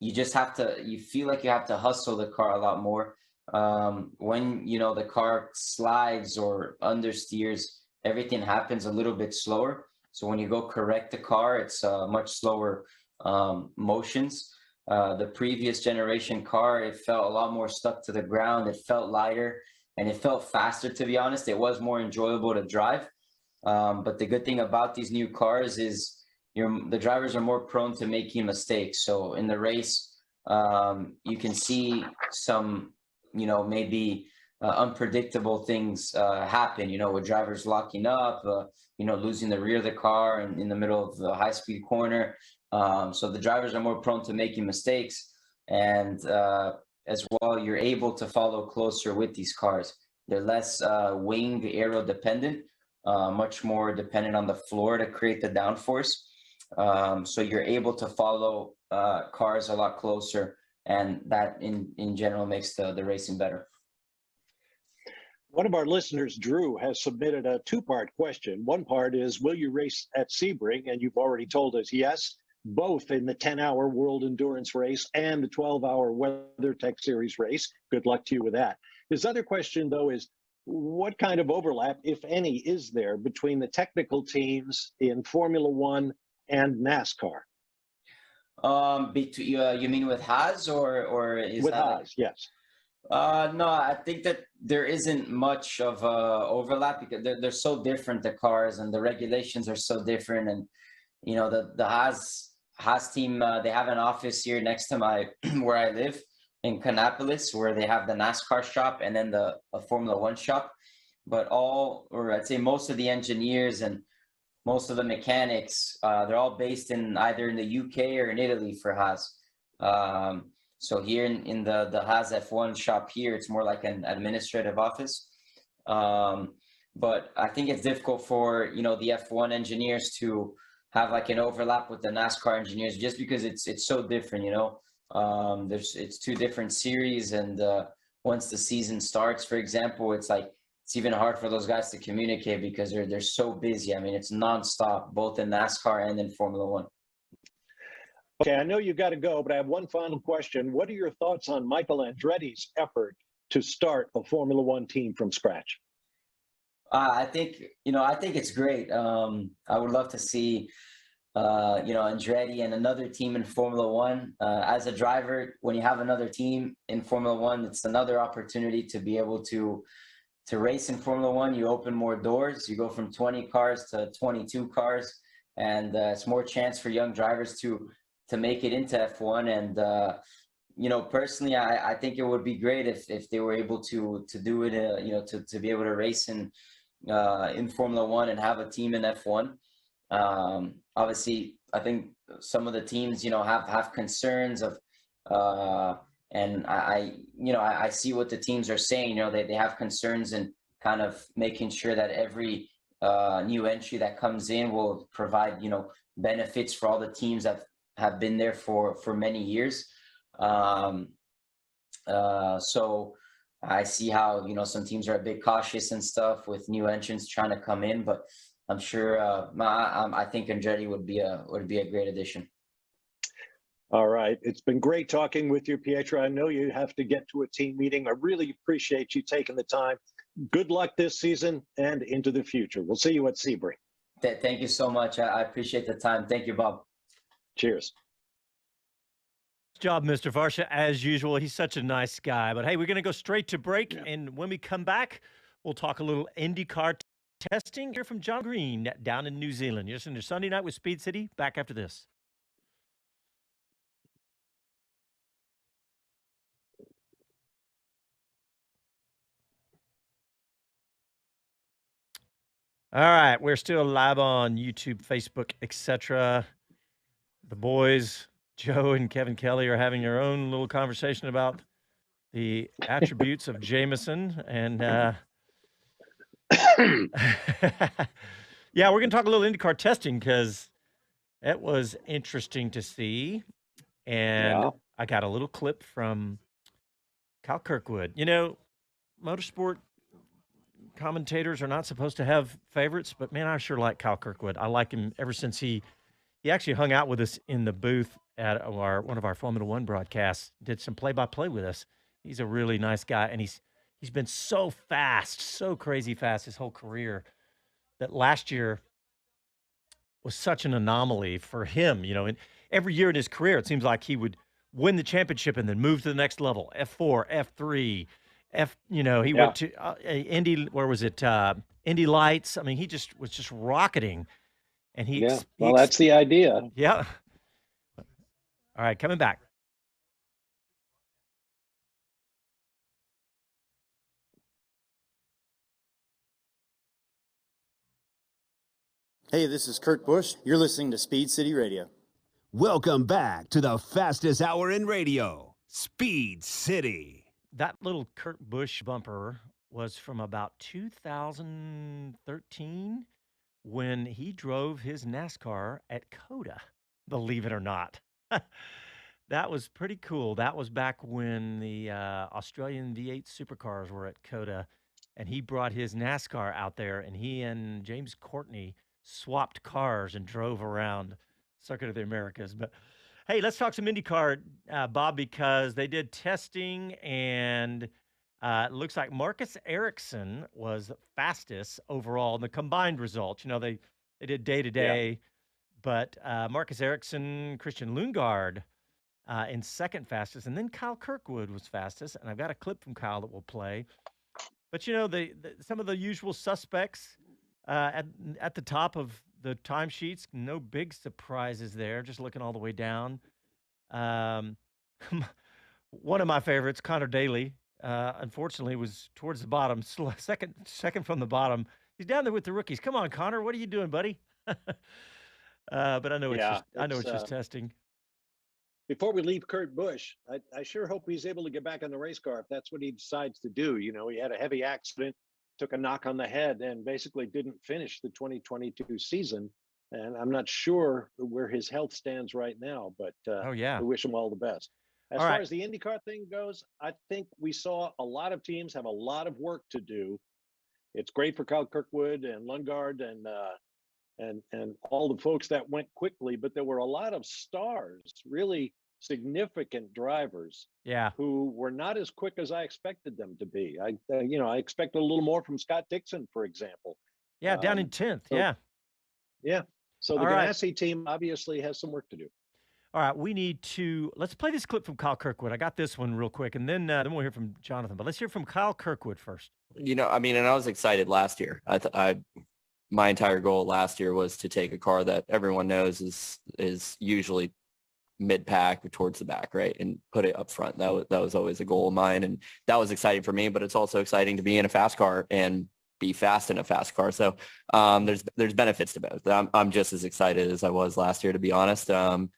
you just you feel like you have to hustle the car a lot more. When, the car slides or understeers, everything happens a little bit slower. So when you go correct the car, it's much slower motions. The previous generation car, it felt a lot more stuck to the ground. It felt lighter and it felt faster, to be honest. It was more enjoyable to drive. But the good thing about these new cars is the drivers are more prone to making mistakes. So in the race, you can see some, maybe unpredictable things happen, with drivers locking up, losing the rear of the car in the middle of the high-speed corner. So the drivers are more prone to making mistakes. And as well, you're able to follow closer with these cars. They're less wing aero dependent, much more dependent on the floor to create the downforce. So you're able to follow cars a lot closer, and that in general makes the racing better. One of our listeners, Drew, has submitted a two-part question. One part is, will you race at Sebring? And you've already told us yes, both in the 10-hour World Endurance race and the 12-hour WeatherTech Series race. Good luck to you with that. His other question, though, is what kind of overlap, if any, is there between the technical teams in Formula One and NASCAR? You mean with Haas or is with that Haas? Yes. No, I think that there isn't much of overlap because they're so different, the cars, and the regulations are so different. And the Haas team, they have an office here next to where I live in Canapolis, where they have the NASCAR shop and then the Formula One shop. But I'd say most of the engineers and most of the mechanics, they're all based either in the UK or in Italy for Haas. So here in the Haas F1 shop here, it's more like an administrative office. But I think it's difficult for, the F1 engineers to have like an overlap with the NASCAR engineers, just because it's so different, it's two different series. And once the season starts, for example, it's even hard for those guys to communicate because they're so busy. I mean, it's nonstop, both in NASCAR and in Formula One. Okay, I know you've got to go, but I have one final question. What are your thoughts on Michael Andretti's effort to start a Formula One team from scratch? I think it's great. I would love to see, Andretti and another team in Formula One. As a driver, when you have another team in Formula One, it's another opportunity to be able to race in Formula One. You open more doors. You go from 20 cars to 22 cars, and it's more chance for young drivers to make it into F1. And personally, I think it would be great if they were able to do it. To be able to race in Formula One and have a team in F1. Obviously, I think some of the teams, have concerns of, and I see what the teams are saying. They have concerns and kind of making sure that every new entry that comes in will provide, benefits for all the teams that have been there for many years. So I see how, some teams are a bit cautious and stuff with new entrants trying to come in, but I'm sure I think Andretti would be a great addition. All right. It's been great talking with you, Pietro. I know you have to get to a team meeting. I really appreciate you taking the time. Good luck this season and into the future. We'll see you at Sebring. Thank you so much. I appreciate the time. Thank you, Bob. Cheers. Good job, Mr. Varsha, as usual. He's such a nice guy. But hey, we're going to go straight to break. Yeah. And when we come back, we'll talk a little IndyCar testing. Hear from John Green down in New Zealand. You're listening to Sunday Night with Speed City. Back after this. All right, we're still live on YouTube, Facebook, etc. The boys, Joe and Kevin Kelly, are having their own little conversation about the attributes of Jameson, and yeah, we're going to talk a little IndyCar testing because it was interesting to see, and I got a little clip from Kyle Kirkwood. You know, motorsport commentators are not supposed to have favorites, but man, I sure like Kyle Kirkwood. I like him ever since he actually hung out with us in the booth at one of our Formula One broadcasts, did some play-by-play with us. He's a really nice guy, and he's been so fast, so crazy fast his whole career that last year was such an anomaly for him. You know, and every year in his career, it seems like he would win the championship and then move to the next level, F4, F3, he went to Indy. Where was it? Indy Lights. I mean, he was just rocketing, and that's the idea. Yeah. All right, coming back. Hey, this is Kurt Busch. You're listening to Speed City Radio. Welcome back to the fastest hour in radio, Speed City. That little Kurt Busch bumper was from about 2013 when he drove his NASCAR at COTA, believe it or not. That was pretty cool. That was back when the Australian V8 supercars were at COTA, and he brought his NASCAR out there, and he and James Courtney swapped cars and drove around Circuit of the Americas. But hey, let's talk some IndyCar, Bob, because they did testing, and it looks like Marcus Ericsson was fastest overall in the combined results. You know, they did day-to-day, but Marcus Ericsson, Christian Lundgaard in second fastest, and then Kyle Kirkwood was fastest, and I've got a clip from Kyle that we'll play. But, you know, some of the usual suspects at the top of the timesheets, no big surprises there, just looking all the way down. One of my favorites, Connor Daly, unfortunately was towards the bottom, second from the bottom. He's down there with the rookies. Come on, Connor, what are you doing, buddy? But I know it's just testing. Before we leave Kurt Busch, I sure hope he's able to get back on the race car if that's what he decides to do. You know, he had a heavy accident, took a knock on the head, and basically didn't finish the 2022 season. And I'm not sure where his health stands right now, but we wish him all the best. As far as the IndyCar thing goes, I think we saw a lot of teams have a lot of work to do. It's great for Kyle Kirkwood and Lundgaard and all the folks that went quickly, but there were a lot of stars, really significant drivers, who were not as quick as I expected them to be. I expected a little more from Scott Dixon, for example. Yeah, down in 10th. Yeah. So the Ganassi team obviously has some work to do. All right, let's play this clip from Kyle Kirkwood. I got this one real quick, and then we'll hear from Jonathan. But let's hear from Kyle Kirkwood first. You know, I mean, and I was excited last year. My entire goal last year was to take a car that everyone knows is usually mid-pack or towards the back, right, and put it up front. That was always a goal of mine, and that was exciting for me. But it's also exciting to be in a fast car and be fast in a fast car. So there's benefits to both. I'm just as excited as I was last year, to be honest. But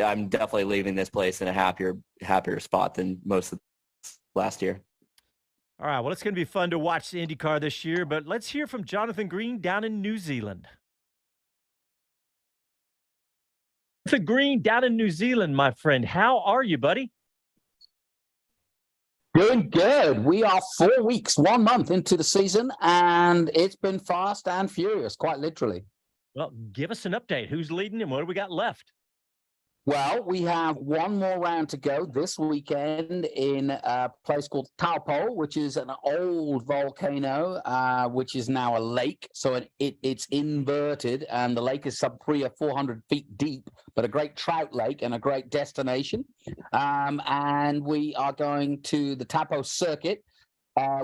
I'm definitely leaving this place in a happier spot than most of last year. All right, well, it's going to be fun to watch the IndyCar this year, but let's hear from Jonathan Green down in New Zealand. Jonathan Green down in New Zealand, my friend. How are you, buddy? Doing good. We are 4 weeks, 1 month into the season, and it's been fast and furious, quite literally. Well, give us an update. Who's leading and what do we got left? Well, we have one more round to go this weekend in a place called Taupo, which is an old volcano, which is now a lake. So it's inverted, and the lake is some 300 or 400 feet deep, but a great trout lake and a great destination. And we are going to the Taupo circuit.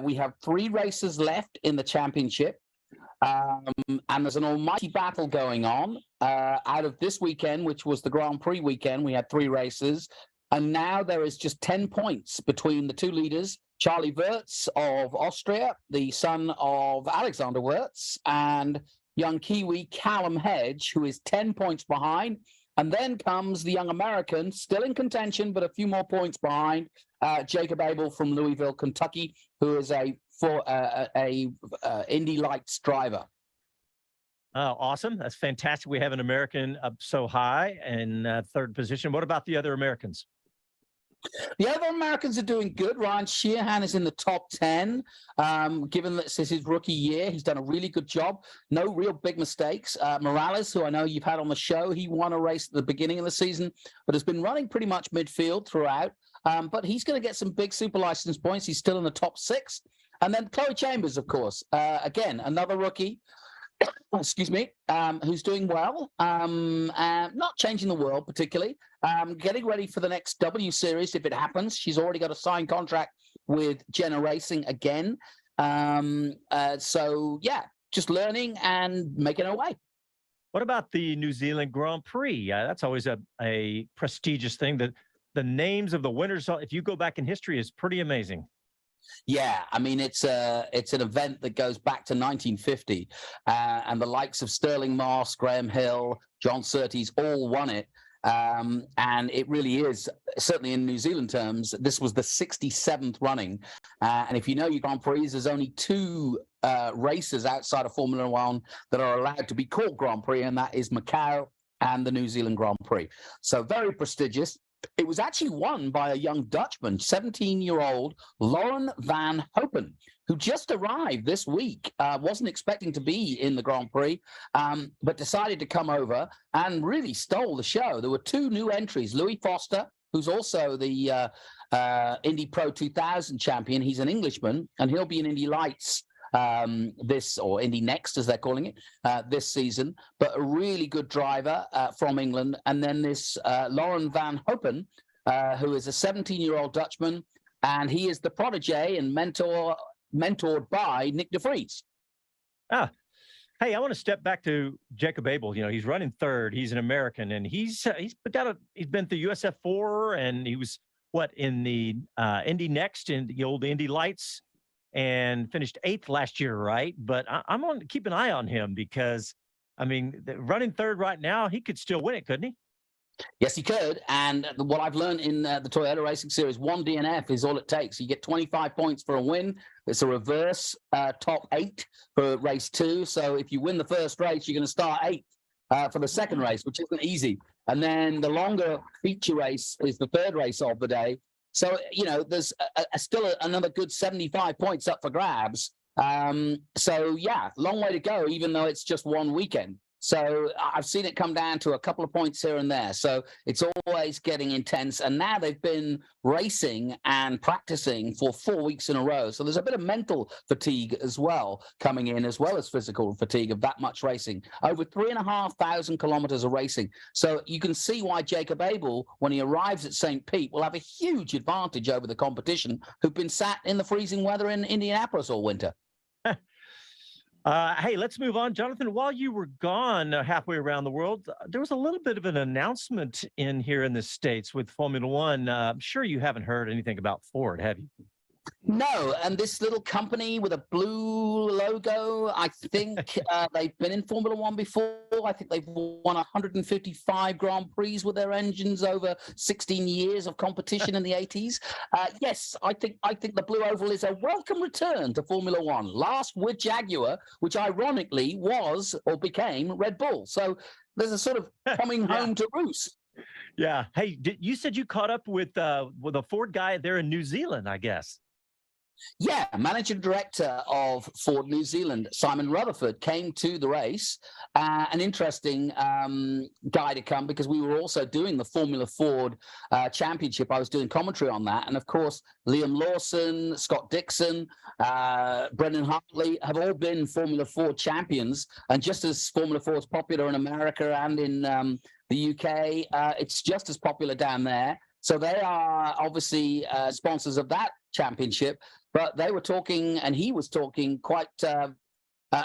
We have 3 races left in the championship. And there's an almighty battle going on out of this weekend, which was the Grand Prix weekend. We had 3 races. And now there is just 10 points between the 2 leaders, Charlie Wirtz of Austria, the son of Alexander Wirtz, and young Kiwi Callum Hedge, who is 10 points behind. And then comes the young American, still in contention, but a few more points behind, Jacob Abel from Louisville, Kentucky, who is a Indy Lights driver. Oh, awesome. That's fantastic. We have an American up so high in 3rd position. What about the other Americans? The other Americans are doing good. Ryan Sheehan is in the top 10. Given that this is his rookie year, he's done a really good job. No real big mistakes. Morales, who I know you've had on the show, he won a race at the beginning of the season, but has been running pretty much midfield throughout. But he's going to get some big super license points. He's still in the top 6. And then Chloe Chambers, of course, again, another rookie. Excuse me, who's doing well, not changing the world particularly, getting ready for the next W Series if it happens. She's already got a signed contract with Jenna Racing again. So, yeah, just learning and making her way. What about the New Zealand Grand Prix? That's always a prestigious thing. The names of the winners, if you go back in history, is pretty amazing. Yeah, I mean, it's an event that goes back to 1950, and the likes of Sterling Moss, Graham Hill, John Surtees all won it. And it really is, certainly in New Zealand terms, this was the 67th running. And if you know your Grand Prix, there's only 2 races outside of Formula One that are allowed to be called Grand Prix, and that is Macau and the New Zealand Grand Prix. So very prestigious. It was actually won by a young Dutchman, 17-year-old Lauren van Hopen, who just arrived this week, wasn't expecting to be in the Grand Prix, but decided to come over and really stole the show. There were 2 new entries. Louis Foster, who's also the Indy Pro 2000 champion. He's an Englishman, and he'll be in Indy Lights or Indy Next, as they're calling it, this season, but a really good driver from England. And then this Lauren van Hopen, who is a 17-year-old Dutchman, and he is the protege and mentored by Nick de Vries. Hey, I want to step back to Jacob Abel. You know, he's running 3rd. He's an American, and he's been through USF4, and he was in the Indy Next in the old Indy Lights, and finished 8th last year, right? But I'm on keep an eye on him because, I mean, running 3rd right now, he could still win it, couldn't he? Yes, he could. And what I've learned in the Toyota Racing Series, 1 DNF is all it takes. You get 25 points for a win. It's a reverse top 8 for race 2. So if you win the first race, you're going to start 8th for the second race, which isn't easy. And then the longer feature race is the 3rd race of the day. So, you know, there's still another good 75 points up for grabs. So, yeah, long way to go, even though it's just one weekend. So I've seen it come down to a couple of points here and there. So it's always getting intense. And now they've been racing and practicing for 4 weeks in a row. So there's a bit of mental fatigue as well coming in, as well as physical fatigue of that much racing. Over 3,500 kilometers of racing. So you can see why Jacob Abel, when he arrives at St. Pete, will have a huge advantage over the competition who've been sat in the freezing weather in Indianapolis all winter. Hey, let's move on. Jonathan, while you were gone halfway around the world, there was a little bit of an announcement in here in the States with Formula One. I'm sure you haven't heard anything about Ford, have you? No, and this little company with a blue logo, I think they've been in Formula One before. I think they've won 155 Grand Prix with their engines over 16 years of competition in the 80s. Yes, I think the Blue Oval is a welcome return to Formula One. Last with Jaguar, which ironically was or became Red Bull. So there's a sort of coming home to roost. Yeah. Hey, you said you caught up with a Ford guy there in New Zealand, I guess. Yeah, managing director of Ford New Zealand, Simon Rutherford, came to the race. An interesting guy to come because we were also doing the Formula Ford Championship. I was doing commentary on that. And of course, Liam Lawson, Scott Dixon, Brendan Hartley have all been Formula Ford champions. And just as Formula Ford's popular in America and in the UK, it's just as popular down there. So they are obviously sponsors of that championship. But they were talking, and he was talking quite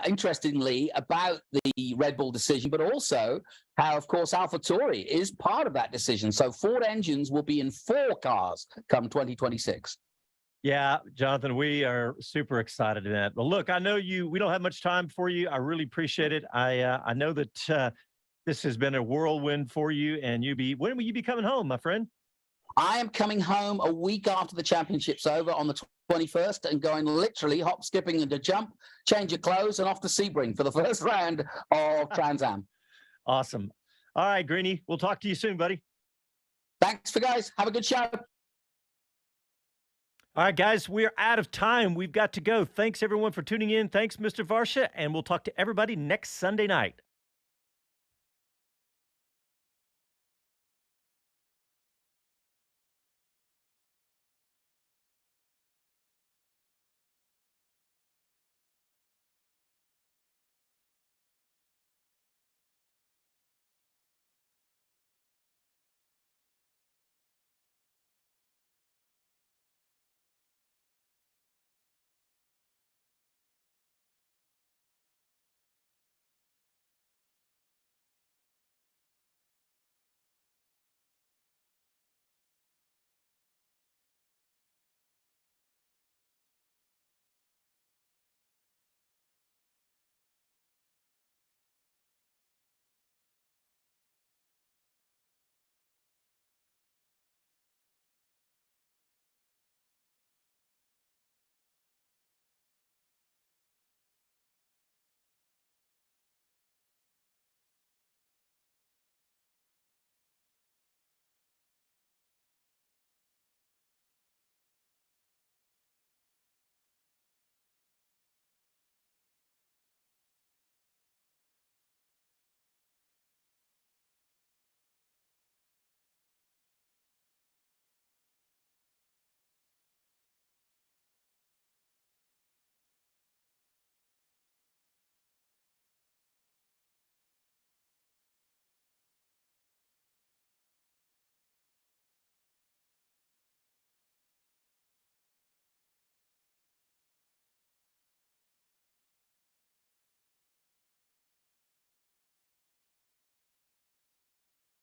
interestingly, about the Red Bull decision, but also how, of course, AlphaTauri is part of that decision. So Ford engines will be in 4 cars come 2026. Yeah, Jonathan, we are super excited in that. Well, look, I know we don't have much time for you. I really appreciate it. I know that this has been a whirlwind for you, and when will you be coming home, my friend? I am coming home a week after the championship's over on the 21st and going literally hop, skipping, and a jump, change your clothes, and off to Sebring for the first round of Trans Am. Awesome. All right, Greeny, we'll talk to you soon, buddy. Thanks for guys. Have a good show. All right, guys, we're out of time. We've got to go. Thanks, everyone, for tuning in. Thanks, Mr. Varsha, and we'll talk to everybody next Sunday night.